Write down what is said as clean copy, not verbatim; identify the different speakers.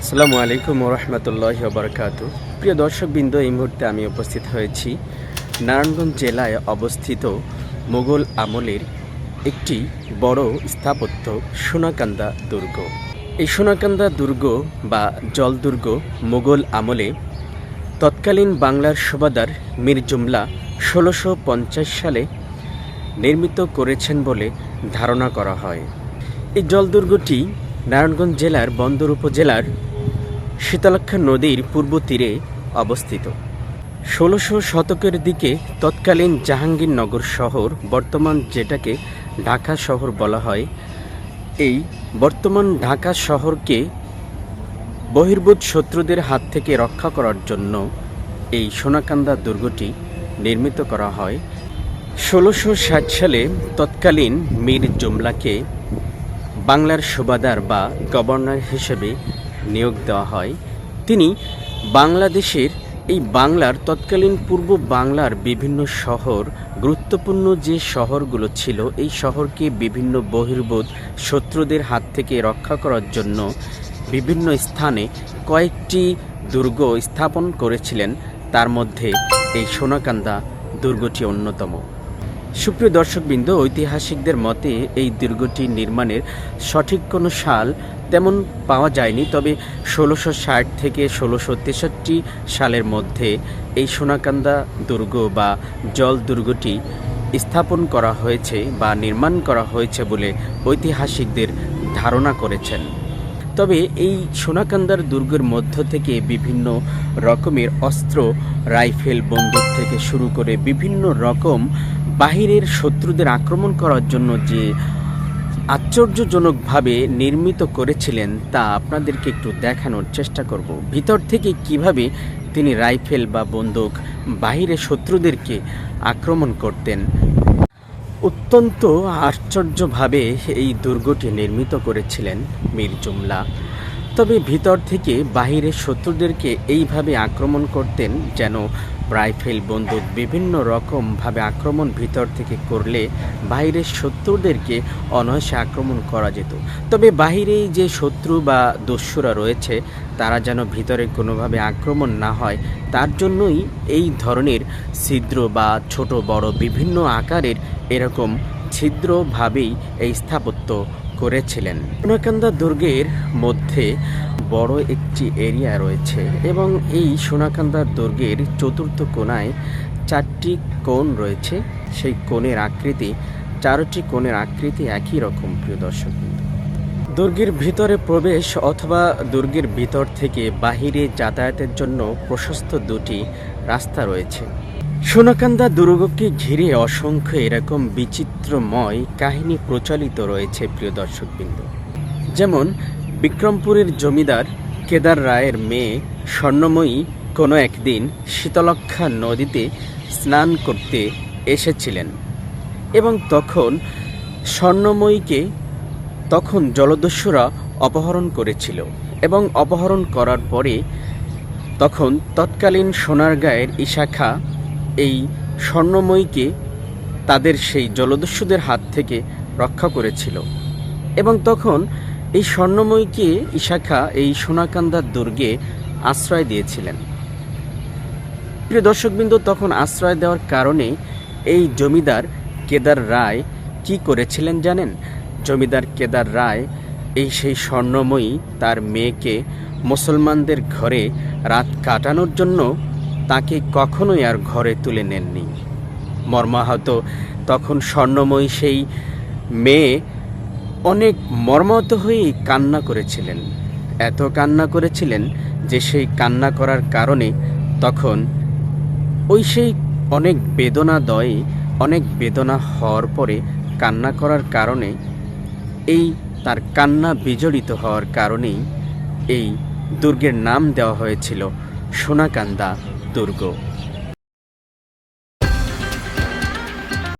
Speaker 1: আসসালামু আলাইকুম ওরহমতুল্লাহি ওবরকাতুহু। প্রিয় দর্শকবৃন্দ, এই মুহূর্তে আমি উপস্থিত হয়েছি নারায়ণগঞ্জ জেলায় অবস্থিত মুঘল আমলের একটি বড় স্থাপত্য সোনাকান্দা দুর্গ। এই সোনাকান্দা দুর্গ বা জলদুর্গ মুঘল আমলে তৎকালীন বাংলার সুবাদার মীর জুমলা ১৬৫০ সালে নির্মিত করেছেন বলে ধারণা করা হয়। এই জলদুর্গটি নারায়ণগঞ্জ জেলার বন্দর উপজেলার শীতলক্ষ্যা নদীর পূর্ব তীরে অবস্থিত। ১৬০০ শতকের দিকে তৎকালীন জাহাঙ্গীরনগর শহর, বর্তমান যেটাকে ঢাকা শহর বলা হয়, এই বর্তমান ঢাকা শহরকে বহির্ভূত শত্রুদের হাত থেকে রক্ষা করার জন্য এই সোনাকান্দা দুর্গটি নির্মিত করা হয়। ১৬৬০ সালে তৎকালীন মীর জুমলাকে বাংলার সুবাদার বা গভর্নর হিসেবে নিয়োগ দেওয়া হয়। তিনি বাংলাদেশের এই বাংলার তৎকালীন পূর্ব বাংলার বিভিন্ন শহর, গুরুত্বপূর্ণ যে শহরগুলো ছিল, এই শহরকে বিভিন্ন বহির্ভূত শত্রুদের হাত থেকে রক্ষা করার জন্য বিভিন্ন স্থানে কয়েকটি দুর্গ স্থাপন করেছিলেন। তার মধ্যে এই সোনাকান্দা দুর্গটি অন্যতম। সুপ্রিয় দর্শকবৃন্দ, ঐতিহাসিকদের মতে এই দুর্গটি নির্মাণের সঠিক কোনো সাল তেমন পাওয়া যায়নি, তবে ১৬৬০ থেকে ১৬৬৩ সালের মধ্যে এই সোনাকান্দা দুর্গ বা জল দুর্গটি স্থাপন করা হয়েছে বা নির্মাণ করা হয়েছে বলে ঐতিহাসিকদের ধারণা করেছেন। তবে এই সোনাকান্দার দুর্গের মধ্য থেকে বিভিন্ন রকমের অস্ত্র, রাইফেল, বন্দুক থেকে শুরু করে বিভিন্ন রকম বাহিরের শত্রুদের আক্রমণ করার জন্য যে আশ্চর্যজনকভাবে নির্মিত করেছিলেন তা আপনাদেরকে একটু দেখানোর চেষ্টা করব। ভিতর থেকে কিভাবে তিনি রাইফেল বা বন্দুক বাহিরে শত্রুদেরকে আক্রমণ করতেন। অত্যন্ত আশ্চর্যভাবে এই দুর্গটি নির্মিত করেছিলেন মীর জুমলা। তবে ভিতর থেকে বাহিরের শত্রুদেরকে এইভাবে আক্রমণ করতেন যেন রাইফেল, বন্দুক বিভিন্ন রকমভাবে আক্রমণ ভিতর থেকে করলে বাইরের শত্রুদেরকে অনায়াসে আক্রমণ করা যেত। তবে বাহিরেই যে শত্রু বা দস্যুরা রয়েছে তারা যেন ভিতরে কোনোভাবে আক্রমণ না হয়, তার জন্যই এই ধরনের ছিদ্র বা ছোট বড় বিভিন্ন আকারের এরকম ছিদ্রভাবেই এই স্থাপত্য করেছিলেন। সোনাকান্দা দুর্গের মধ্যে বড় একটি এরিয়া রয়েছে এবং এই সোনাকান্দা দুর্গের চতুর্থ কোণায় 4টি কোণ রয়েছে। সেই কোণের আকৃতি, 4টি কোণের আকৃতি একই রকম। প্রিয় দর্শক, দুর্গের ভিতরে প্রবেশ অথবা দুর্গের ভিতর থেকে বাহিরে যাতায়াতের জন্য প্রশস্ত 2টি রাস্তা রয়েছে। সোনাকান্দা দুর্গকে ঘিরে অসংখ্য এরকম বিচিত্রময় কাহিনী প্রচলিত রয়েছে। প্রিয় দর্শকবৃন্দ, যেমন বিক্রমপুরের জমিদার কেদার রায়ের মেয়ে স্বর্ণময়ী কোনো একদিন শীতলক্ষ্যা নদীতে স্নান করতে এসেছিলেন এবং তখন স্বর্ণময়ীকে জলদস্যুরা অপহরণ করেছিল এবং অপহরণ করার পরে তখন তৎকালীন সোনারগাঁয়ের ইশা এই স্বর্ণময়ীকে তাদের সেই জলদস্যুদের হাত থেকে রক্ষা করেছিল এবং তখন এই স্বর্ণময়ীকে ইশা এই সোনাকান্দা দুর্গে আশ্রয় দিয়েছিলেন। প্রিয় দর্শকবৃন্দ, তখন আশ্রয় দেওয়ার কারণে এই জমিদার কেদার রায় কি করেছিলেন জানেন? জমিদার কেদার রায় সেই স্বর্ণময়ী তার মেয়েকে মুসলমানদের ঘরে রাত কাটানোর জন্য তাকে কখনোই আর ঘরে তুলে নেননি। মর্মাহত তখন স্বর্ণময়ী সেই মেয়ে অনেক মর্মাহত হয়ে কান্না করেছিলেন। এত কান্না করেছিলেন যে সেই কান্না করার কারণে তখন সেই অনেক বেদনা হওয়ার পরে কান্না করার কারণে তার কান্না বিজড়িত হওয়ার কারণেই এই দুর্গের নাম দেওয়া হয়েছিল সোনাকান্দা দুর্গ।